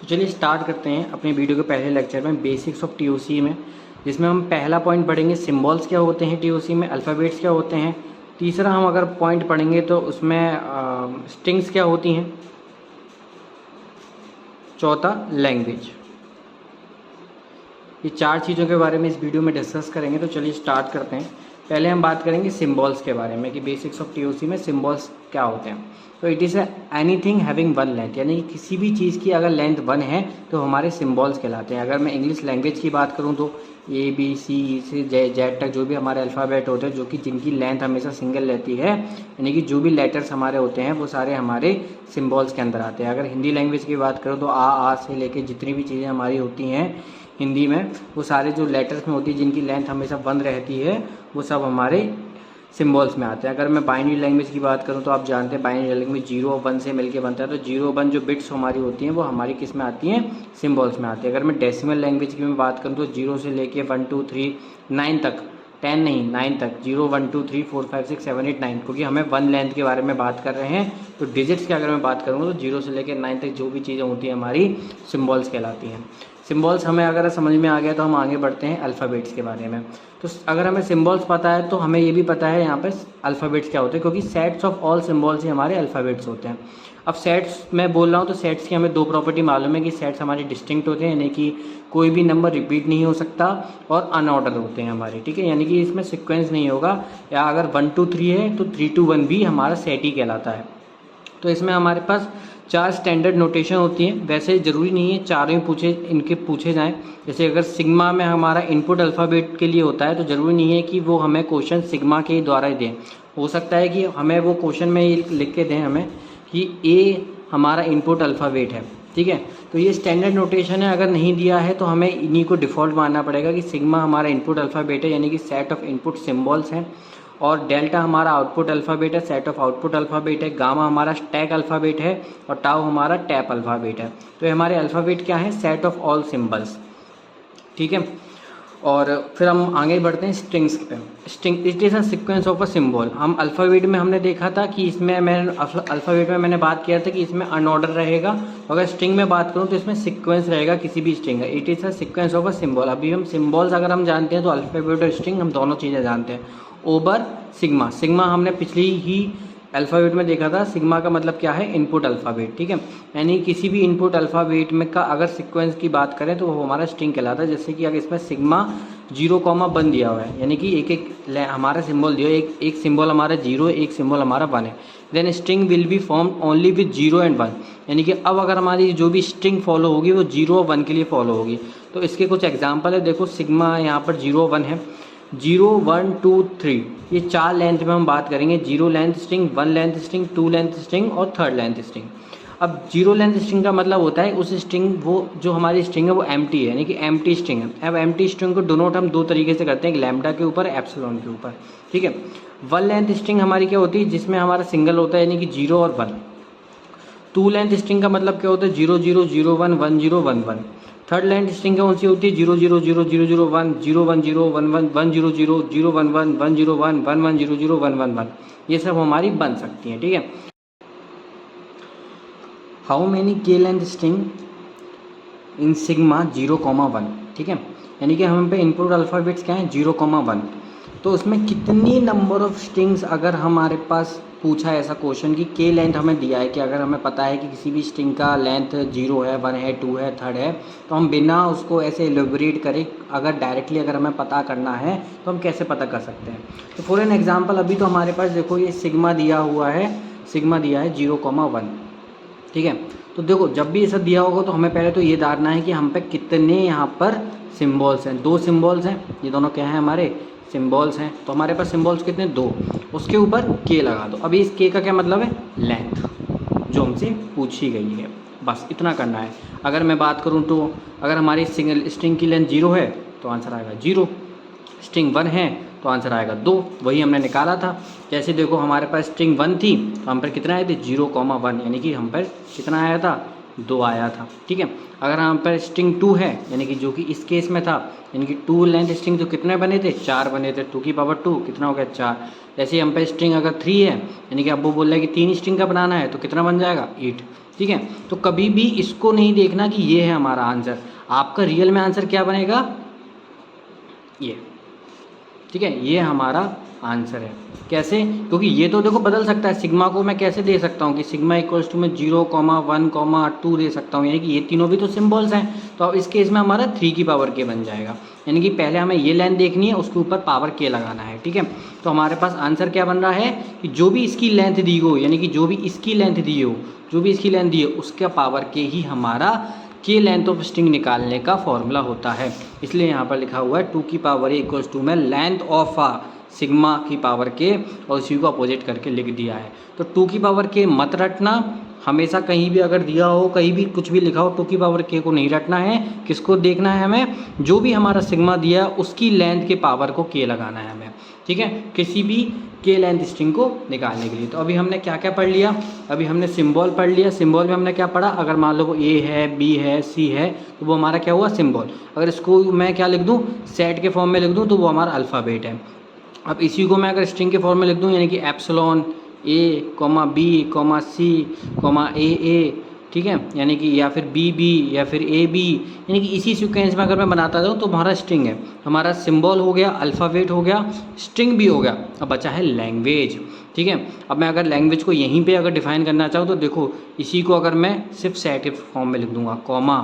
तो चलिए स्टार्ट करते हैं अपने वीडियो के पहले लेक्चर में बेसिक्स ऑफ टीओसी में, जिसमें हम पहला पॉइंट पढ़ेंगे सिंबल्स क्या होते हैं टीओसी में, अल्फ़ाबेट्स क्या होते हैं। तीसरा हम अगर पॉइंट पढ़ेंगे तो उसमें स्ट्रिंग्स क्या होती हैं। चौथा लैंग्वेज। ये चार चीज़ों के बारे में इस वीडियो में डिस्कस करेंगे। तो चलिए स्टार्ट करते हैं। पहले हम बात करेंगे सिंबल्स के बारे में कि बेसिक्स ऑफ टीओसी में सिंबल्स क्या होते हैं। तो it is anything having one length, यानी कि किसी भी चीज़ की अगर लेंथ वन है तो हमारे सिंबल्स कहलाते हैं। अगर मैं इंग्लिश लैंग्वेज की बात करूँ तो ABC से जेड तक जो भी हमारे अल्फ़ाबेट होते हैं, जो कि जिनकी लेंथ हमेशा सिंगल रहती है, यानी कि जो भी लेटर्स हमारे होते हैं वो सारे हमारे सिंबल्स के अंदर आते हैं। अगर हिंदी लैंग्वेज की बात करूँ तो आ से लेके जितनी भी चीज़ें हमारी होती हैं हिंदी में, वो सारे जो लेटर्स में होती है जिनकी लेंथ हमेशा वन रहती है, वो सब हमारे सिंबल्स में आते हैं। अगर मैं बाइनरी लैंग्वेज की बात करूं तो आप जानते हैं बाइनरी लैंग्वेज 0 और 1 से मिलके बनता है। तो 0 1 जो बिट्स हमारी होती हैं वो हमारी किस में आती हैं, सिंबल्स में आती है। अगर मैं डेसिमल लैंग्वेज की मैं बात करूं तो 0 से लेके 1 2 3 9 तक, 10 नहीं 9 तक, 0 1 2 3 4 5 6 7 8 9, क्योंकि हमें वन लेंथ के बारे में बात कर रहे हैं। तो डिजिट्स की अगर मैं बात करूँगा तो 0 से लेकर 9 तक जो भी चीज़ें होती हैं हमारी सिंबल्स कहलाती हैं। सिंबल्स हमें अगर समझ में आ गया तो हम आगे बढ़ते हैं अल्फ़ाबेट्स के बारे में। तो अगर हमें सिंबल्स पता है तो हमें ये भी पता है यहाँ पे अल्फ़ाबेट्स क्या होते हैं, क्योंकि सेट्स ऑफ ऑल सिंबल्स ही हमारे अल्फ़ाबेट्स होते हैं। अब सेट्स मैं बोल रहा हूँ तो सेट्स की हमें दो प्रॉपर्टी मालूम है कि सेट्स हमारे डिस्टिंक्ट होते हैं, यानी कि कोई भी नंबर रिपीट नहीं हो सकता, और अनऑर्डर होते हैं हमारे, ठीक है, यानी कि इसमें सिक्वेंस नहीं होगा। या अगर 1 2 3 है तो 3 2 1 भी हमारा सेट ही कहलाता है। तो इसमें हमारे पास चार स्टैंडर्ड नोटेशन होती हैं। वैसे ज़रूरी नहीं है चारों ही इनके पूछे जाएं। जैसे अगर सिग्मा में हमारा इनपुट अल्फ़ाबेट के लिए होता है तो ज़रूरी नहीं है कि वो हमें क्वेश्चन सिग्मा के ही द्वारा ही दें। हो सकता है कि हमें वो क्वेश्चन में ये लिख के दें हमें कि ए हमारा इनपुट अल्फ़ाबेट है, ठीक है। तो ये स्टैंडर्ड नोटेशन है। अगर नहीं दिया है तो हमें इन्हीं को डिफ़ॉल्ट मानना पड़ेगा कि सिग्मा हमारा इनपुट अल्फ़ाबेट है, यानी कि सेट ऑफ इनपुट सिम्बल्स हैं, और डेल्टा हमारा आउटपुट अल्फ़ाबेट है, सेट ऑफ आउटपुट अल्फ़ाबेट है, गामा हमारा स्टैक अल्फ़ाबेट है, और टाउ हमारा टैप अल्फ़ाबेट है। तो ये हमारे अल्फ़ाबेट क्या है, सेट ऑफ ऑल सिंबल्स, ठीक है। और फिर हम आगे बढ़ते हैं स्ट्रिंग्स पे। String it is a sequence of a symbol. हम अल्फ़ाबेट में हमने देखा था कि इसमें अल्फ़ाबेट में मैंने बात किया था कि इसमें अनऑर्डर रहेगा। अगर स्ट्रिंग में बात करूँ तो इसमें सीक्वेंस रहेगा किसी भी स्ट्रिंग का। It is a sequence of a symbol. अभी हम सिंबल्स अगर हम जानते हैं तो अल्फ़ाबेट और स्ट्रिंग हम दोनों चीज़ें जानते हैं। ओवर सिग्मा, सिग्मा हमने पिछली ही अल्फ़ाबेट में देखा था। सिग्मा का मतलब क्या है, इनपुट अल्फ़ाबेट, ठीक है। यानी किसी भी इनपुट अल्फ़ाबेट में का अगर सीक्वेंस की बात करें तो वो हमारा स्ट्रिंग कहलाता है। जैसे कि अगर इसमें सिग्मा 0,1 दिया हुआ है, यानी कि एक हमारा सिंबल दिया, एक सिंबल हमारा 0, एक सिंबल हमारा 1 है, then string will be form only with 0 and 1। यानी कि अब अगर हमारी जो भी स्ट्रिंग फॉलो होगी वो 0 और 1 के लिए फॉलो होगी। तो इसके कुछ एग्जाम्पल है। देखो सिग्मा यहाँ पर 0 1 है, 0 1 2 3, ये चार लेंथ में हम बात करेंगे। 0 length string, 1 length string, 2 length string और 3rd लेंथ स्ट्रिंग। अब 0 लेंथ स्ट्रिंग का मतलब होता है उस स्ट्रिंग, वो जो हमारी स्ट्रिंग है वो एम्प्टी है, यानी कि एम्प्टी स्ट्रिंग है। अब एम्प्टी स्ट्रिंग को डोनोट हम दो तरीके से करते हैं, एक लैम्बडा के ऊपर, एप्सिलॉन के ऊपर, ठीक है। 1 लेंथ स्ट्रिंग हमारी क्या होती है, जिसमें हमारा सिंगल होता है, यानी कि 0 और 1। 2 लेंथ स्ट्रिंग का मतलब क्या होता है, 0 0 0 1 1 0 1 1। 3rd लेंथ स्ट्रिंग कौन सी होती है, 0 0 0 0 0 1 0 1 0 1 1 1 0 0 0 1 1 1 0 1 1 1 0 0 1 1 1। ये सब हमारी बन सकती हैं, ठीक है। हाउ मेनी के लेंथ स्ट्रिंग इन सिग्मा 0,1, ठीक है। यानी कि हम पे इनपुट अल्फ़ाबेट्स क्या हैं, 0,1। तो उसमें कितनी नंबर ऑफ स्ट्रिंग्स, अगर हमारे पास पूछा है ऐसा क्वेश्चन कि के लेंथ हमें दिया है, कि अगर हमें पता है कि किसी भी स्ट्रिंग का लेंथ 0 है, 1 है, 2 है, 3rd है, तो हम बिना उसको ऐसे एलोबरेट करें, अगर डायरेक्टली अगर हमें पता करना है तो हम कैसे पता कर सकते हैं। तो फॉर एन एग्जांपल अभी तो हमारे पास देखो ये सिग्मा दिया हुआ है, सिग्मा दिया है 0,1, ठीक है। तो देखो जब भी ऐसा दिया होगा तो हमें पहले तो ये जानना है कि हम पे कितने यहाँ पर सिम्बॉल्स हैं। 2 सिम्बॉल्स हैं, ये दोनों क्या हैं, हमारे सिम्बॉल्स हैं। तो हमारे पास सिम्बॉल्स कितने, 2। उसके ऊपर के लगा दो। अभी इस के का क्या मतलब है, लेंथ जो हमसे पूछी गई है, बस इतना करना है। अगर मैं बात करूँ तो अगर हमारी सिंगल स्ट्रिंग की लेंथ 0 है तो आंसर आएगा 0, स्ट्रिंग 1 है तो आंसर आएगा 2, वही हमने निकाला था। जैसे देखो हमारे पास स्ट्रिंग 1 थी तो हम पर कितना आए थे, 0,1, यानी कि हम पर कितना आया था, 2 आया था, ठीक है। अगर यहाँ पर स्ट्रिंग 2 है, यानी कि जो कि इस केस में था, यानी कि 2 लेंथ स्ट्रिंग तो कितने बने थे, 4 बने थे, 2 की पावर 2 कितना हो गया 4। जैसे हम पे स्ट्रिंग अगर 3 है, यानी कि अब वो बोल रहा है कि 3 स्ट्रिंग का बनाना है, तो कितना बन जाएगा 8, ठीक है। तो कभी भी इसको नहीं देखना कि ये है हमारा आंसर, आपका रियल में आंसर क्या बनेगा, ये, ठीक है, ये हमारा आंसर है। कैसे, क्योंकि ये तो देखो बदल सकता है, सिग्मा को मैं कैसे दे सकता हूँ कि सिग्मा इक्वल्स टू मैं 0,1,2 दे सकता हूँ, यानी कि ये तीनों भी तो सिम्बल्स हैं। तो अब इस केस में हमारा 3 की पावर के बन जाएगा, यानी कि पहले हमें ये लेंथ देखनी है, उसके ऊपर पावर के लगाना है, ठीक है। तो हमारे पास आंसर क्या बन रहा है कि जो भी इसकी लेंथ दी हो, यानी कि जो भी इसकी लेंथ दी हो, जो भी इसकी लेंथ दी हो, उसका पावर के ही हमारा के लेंथ ऑफ स्ट्रिंग निकालने का फॉर्मूला होता है। इसलिए यहाँ पर लिखा हुआ है 2 की पावर ए इक्वल्स टू में लेंथ ऑफ सिग्मा की पावर के, और इसी को अपोजिट करके लिख दिया है। तो 2 की पावर के मत रटना, हमेशा कहीं भी अगर दिया हो, कहीं भी कुछ भी लिखा हो, 2 की पावर के को नहीं रटना है। किसको देखना है हमें, जो भी हमारा सिग्मा दिया है उसकी लेंथ के पावर को के लगाना है हमें, ठीक है, किसी भी के लेंथ स्ट्रिंग को निकालने के लिए। तो अभी हमने क्या क्या पढ़ लिया, अभी हमने सिंबल पढ़ लिया। सिंबल में हमने क्या पढ़ा, अगर मान लो वो ए है, बी है, सी है, तो वो हमारा क्या हुआ सिंबल। अगर इसको मैं क्या लिख दूँ, सेट के फॉर्म में लिख दूँ, तो वो हमारा अल्फ़ाबेट है। अब इसी को मैं अगर स्ट्रिंग के फॉर्म में लिख दूँ, यानी कि एप्सिलॉन ए comma B comma C comma ए, ठीक है, यानी कि या फिर बी बी या फिर ए बी, यानी कि इसी सीक्वेंस में अगर मैं बनाता जाऊँ तो हमारा स्ट्रिंग है, हमारा सिंबल हो गया, अल्फ़ाबेट हो गया, स्ट्रिंग भी हो गया। अब बचा है लैंग्वेज, ठीक है। अब मैं अगर लैंग्वेज को यहीं पे अगर डिफाइन करना चाहूँ तो देखो, इसी को अगर मैं सिर्फ सेट के फॉर्म में लिख दूँगा, कॉमा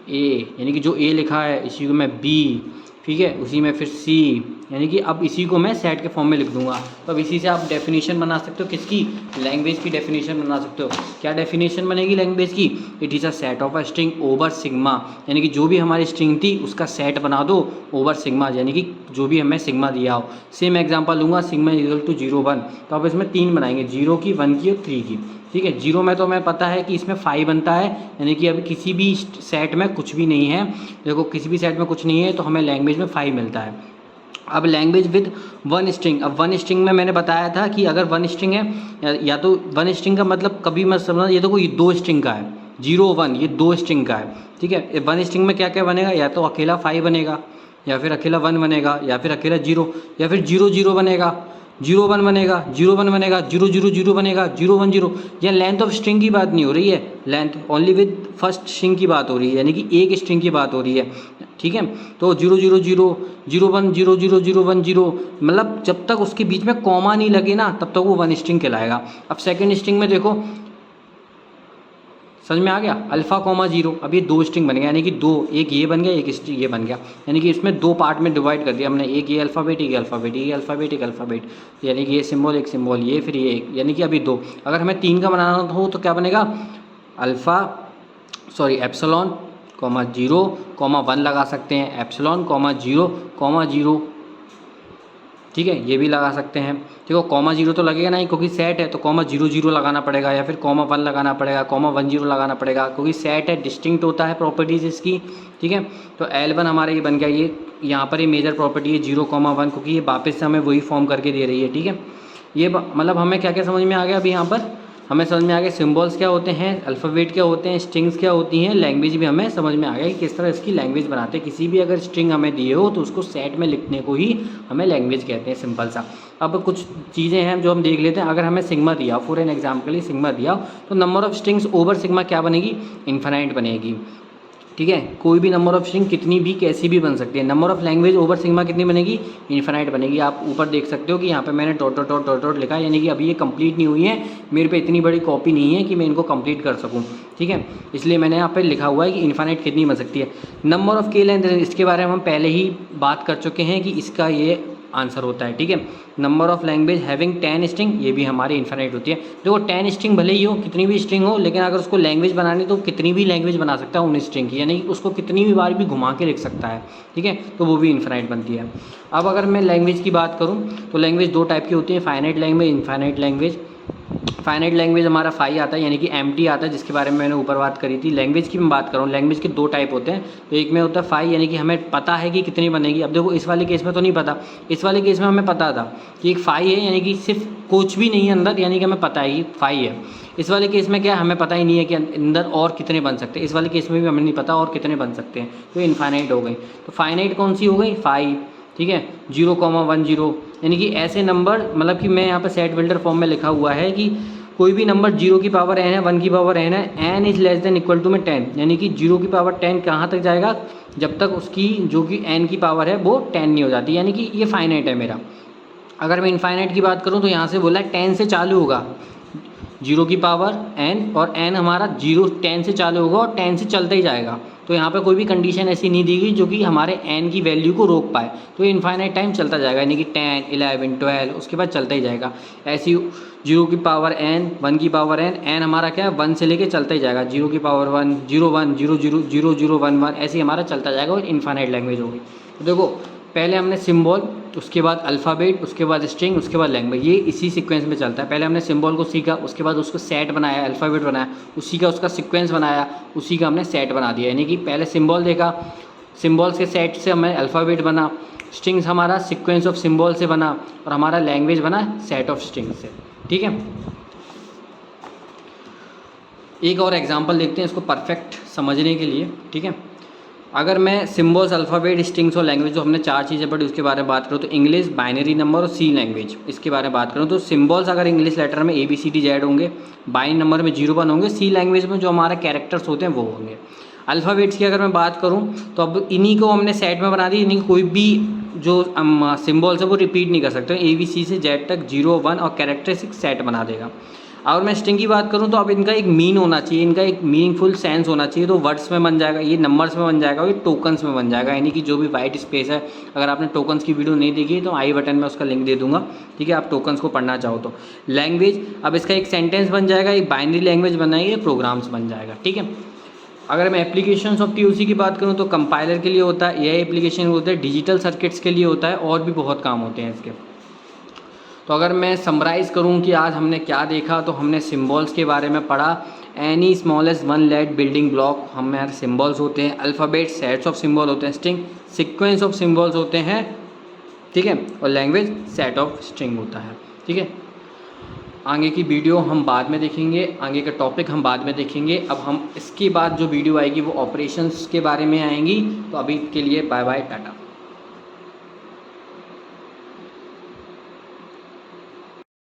ए, यानी कि जो ए लिखा है इसी को मैं बी, ठीक है, उसी में फिर सी, यानी कि अब इसी को मैं सेट के फॉर्म में लिख दूंगा। तो अब इसी से आप डेफिनेशन बना सकते हो, किसकी, लैंग्वेज की डेफिनेशन बना सकते हो। क्या डेफिनेशन बनेगी लैंग्वेज की, it is a set of a string over sigma, यानी कि जो भी हमारी स्ट्रिंग थी उसका सेट बना दो ओवर सिग्मा, यानी कि जो भी हमें सिग्मा दिया हो। सेम एग्जांपल लूँगा, सिग्मा इक्वल टू 0 1, तो अब इसमें 3 बनाएंगे, 0 की, 1 की और 3 की, ठीक है। 0 में तो हमें पता है कि इसमें 5 बनता है, यानी कि अभी किसी भी सेट में कुछ भी नहीं है। देखो किसी भी सेट में कुछ नहीं है तो हमें लैंग्वेज में 5 मिलता है। अब लैंग्वेज विद 1 स्ट्रिंग, अब 1 स्ट्रिंग में मैंने बताया था कि अगर 1 स्ट्रिंग है, या तो 1 स्ट्रिंग का मतलब कभी मत समझना ये तो कोई 2 स्ट्रिंग का है, 0 1 ये 2 स्ट्रिंग का है, ठीक है। 1 स्ट्रिंग में क्या क्या बनेगा, या तो अकेला 5 बनेगा, या फिर अकेला 1 बनेगा, या फिर अकेला 0, या फिर 0 0 बनेगा, 0 1 बनेगा, 0 1 बनेगा, 0 0 0 बनेगा, 0 1 0। यह लेंथ ऑफ स्ट्रिंग की बात नहीं हो रही है, length only with first string की बात हो रही है, यानी कि एक स्ट्रिंग की बात हो रही है, ठीक है। तो 0 0 0 0 1 0 0 0 1 0, मतलब जब तक उसके बीच में कॉमा नहीं लगे ना तब तक वो 1 स्ट्रिंग कहलाएगा। अब सेकेंड स्ट्रिंग में देखो, समझ में आ गया, अल्फ़ा कॉमा 0, अब ये 2 स्ट्रिंग बन गया, यानी कि 2, एक ये बन गया, एक स्ट्रिंग ये बन गया, यानी कि इसमें 2 पार्ट में डिवाइड कर दिया हमने, एक ये अल्फ़ाबेट, एक अल्फ़ाबेट, एक अल्फ़ाबेट, एक अल्फ़ाबेट, यानी कि ये सिंबल, एक सिंबल, ये फिर ये एक, यानी कि अभी 2। अगर हमें 3 का बनाना हो तो क्या बनेगा, एप्सिलॉन कॉमा 0 कॉमा 1 लगा सकते हैं, एप्सिलॉन कॉमा 0 कॉमा 0, ठीक है, ये भी लगा सकते हैं। देखो कॉमा 0 तो लगेगा नहीं क्योंकि सेट है, तो कॉमा 0 0 लगाना पड़ेगा, या फिर कॉमा 1 लगाना पड़ेगा, कॉमा 1 0 लगाना पड़ेगा, क्योंकि सेट है, डिस्टिंक्ट होता है प्रॉपर्टीज़ इसकी, ठीक है। तो L1 हमारा ये बन गया, ये यहाँ पर ये मेजर प्रॉपर्टी है 0,1, क्योंकि ये वापस से हमें वही फॉर्म करके दे रही है, ठीक है। ये मतलब हमें क्या क्या समझ में आ गया, अभी यहाँ पर हमें समझ में आ गया सिम्बल्स क्या होते हैं, अल्फ़ाबेट क्या होते हैं, स्ट्रिंग्स क्या होती हैं, लैंग्वेज भी हमें समझ में आ गया कि किस तरह इसकी लैंग्वेज बनाते हैं। किसी भी अगर स्ट्रिंग हमें दिए हो तो उसको सेट में लिखने को ही हमें लैंग्वेज कहते हैं, सिंपल सा। अब कुछ चीज़ें हैं जो हम देख लेते हैं। अगर हमें सिग्मा दिया, फॉर एन एग्जाम्पल सिग्मा दिया, तो number of strings over sigma क्या बनेगी, इन्फिनाइट बनेगी, ठीक है। कोई भी नंबर ऑफ स्ट्रिंग कितनी भी कैसी भी बन सकती है। Number of language over sigma कितनी बनेगी, इन्फिनाइट बनेगी। आप ऊपर देख सकते हो कि यहाँ पे मैंने dot dot dot dot dot लिखा है, यानी कि अभी ये कंप्लीट नहीं हुई है, मेरे पे इतनी बड़ी कॉपी नहीं है कि मैं इनको कंप्लीट कर सकूँ, ठीक है। इसलिए मैंने यहाँ पे लिखा हुआ है कि इन्फिनाइट कितनी बन सकती है। नंबर ऑफ के लेंथ, इसके बारे में हम पहले ही बात कर चुके हैं कि इसका ये आंसर होता है, ठीक है। Number of language having 10 string, ये भी हमारी इन्फिनाइट होती है। देखो 10 स्ट्रिंग भले ही हो, कितनी भी स्ट्रिंग हो, लेकिन अगर उसको लैंग्वेज बनानी तो कितनी भी लैंग्वेज बना सकता है उन स्ट्रिंग की, यानी कि उसको कितनी भी बार भी घुमा के लिख सकता है, ठीक है, तो वो भी इन्फिनाइट बनती है। अब अगर मैं लैंग्वेज की बात करूँ तो लैंग्वेज 2 टाइप की होती है, finite language, infinite language. Finite language हमारा फाई आता है, यानी कि एम्प्टी आता है, जिसके बारे में मैंने ऊपर बात करी थी। लैंग्वेज की मैं बात कर रहा हूँ, लैंग्वेज के दो टाइप होते हैं। तो एक में होता है फाई, यानी कि हमें पता है कि कितनी बनेगी। अब देखो इस वाले केस में तो नहीं पता, इस वाले केस में हमें पता था कि एक फाई है, यानी कि सिर्फ कुछ भी नहीं है अंदर, यानी कि हमें पता है कि फाई है। इस वाले केस में क्या है, हमें पता ही नहीं है कि अंदर और कितने बन सकते हैं। इस वाले केस में भी हमें नहीं पता और कितने बन सकते हैं, तो इनफाइनाइट हो गई। तो फाइनाइट कौन सी हो गई, फाई, ठीक है। 0,10 यानी कि ऐसे नंबर, मतलब कि मैं यहाँ पर सेट बिल्डर फॉर्म में लिखा हुआ है कि कोई भी नंबर 0 की पावर n है, 1 की पावर n है, n is less than equal to में 10, यानी कि 0 की पावर 10 कहाँ तक जाएगा, जब तक उसकी जो कि n की पावर है वो 10 नहीं हो जाती, यानी कि ये फाइनाइट है मेरा। अगर मैं इनफाइनाइट की बात करूँ तो यहाँ से बोला है 10 से चालू होगा, 0 की पावर n, और n हमारा 10 से चालू होगा और 10 से चलता ही जाएगा। तो यहाँ पे कोई भी कंडीशन ऐसी नहीं दी गई जो कि हमारे n की वैल्यू को रोक पाए, तो ये इनफाइनाइट टाइम चलता जाएगा, यानी कि 10, 11, 12 उसके बाद चलता ही जाएगा। ऐसी 0 की पावर n, 1 की पावर n हमारा क्या है 1 से लेके चलता ही जाएगा, 0 की पावर 1, 0, 1, 0, 0, 0, 0, 1, 1 ऐसे ही हमारा चलता जाएगा, और इनफाइनाइट लैंग्वेज होगी। तो देखो पहले हमने सिंबल, उसके बाद अल्फ़ाबेट, उसके बाद स्ट्रिंग, उसके बाद लैंग्वेज, ये इसी सीक्वेंस में चलता है। पहले हमने सिंबल को सीखा, उसके बाद उसको सेट बनाया, अल्फ़ाबेट बनाया, उसी का उसका सीक्वेंस बनाया, उसी का हमने सेट बना दिया। यानी कि पहले सिंबल देखा, सिंबल्स के सेट से हमें अल्फ़ाबेट बना, स्ट्रिंग्स हमारा सीक्वेंस ऑफ सिंबल से बना, और हमारा लैंग्वेज बना सेट ऑफ स्ट्रिंग्स से, ठीक है। एक और एग्जाम्पल देखते हैं इसको परफेक्ट समझने के लिए, ठीक है। अगर मैं सिम्बल्स, अल्फ़ाबेट, स्ट्रिंग्स और लैंग्वेज, जो हमने 4 चीज़ें पढ़ी उसके बारे में बात करूँ, तो इंग्लिश, बाइनरी नंबर और सी लैंग्वेज, इसके बारे में बात करूँ तो सिम्बल्स अगर इंग्लिश लेटर में ABCD होंगे, बाइनरी नंबर में 0, 1 होंगे, सी लैंग्वेज में जो हमारे कैरेक्टर्स होते हैं वो होंगे। अल्फ़ाबेट्स की अगर मैं बात करूँ तो अब इन्हीं को हमने सेट में बना दी, इन्हीं कोई भी जो सिम्बल्स है वो रिपीट नहीं कर सकते, ABC से Z तक 0, 1 और कैरेक्टरिस्टिक सेट बना देगा। और मैं स्ट्रिंग की बात करूँ तो अब इनका एक मीन होना चाहिए, इनका एक मीनिंगफुल सेंस होना चाहिए, तो वर्ड्स में बन जाएगा, ये नंबर्स में बन जाएगा, ये टोकन्स में बन जाएगा, यानी कि जो भी वाइट स्पेस है। अगर आपने टोकन्स की वीडियो नहीं देखी तो आई बटन में उसका लिंक दे दूंगा, ठीक है, आप टोकन्स को पढ़ना चाहो तो। लैंग्वेज, अब इसका एक सेंटेंस बन जाएगा, एक बाइनरी लैंग्वेज बनाएगी, प्रोग्राम्स बन जाएगा, ठीक है। अगर मैं एप्लीकेशंस ऑफ TOC की बात करूँ तो कंपाइलर के लिए होता है, यह एप्लीकेशन होता है, डिजिटल सर्किट्स के लिए होता है, और भी बहुत काम होते हैं इसके। तो अगर मैं समराइज़ करूं कि आज हमने क्या देखा, तो हमने सिंबल्स के बारे में पढ़ा। Any smallest 1 let building block हमारे सिंबल्स होते हैं, अल्फ़ाबेट सेट्स ऑफ सिंबल होते हैं, स्ट्रिंग सीक्वेंस ऑफ सिंबल्स होते हैं, ठीक है, और लैंग्वेज सेट ऑफ स्ट्रिंग होता है, ठीक है। आगे की वीडियो हम बाद में देखेंगे, आगे का टॉपिक हम बाद में देखेंगे। अब हम इसके बाद जो वीडियो आएगी वो ऑपरेशंस के बारे में आएंगी। तो अभी के लिए बाय बाय, टाटा।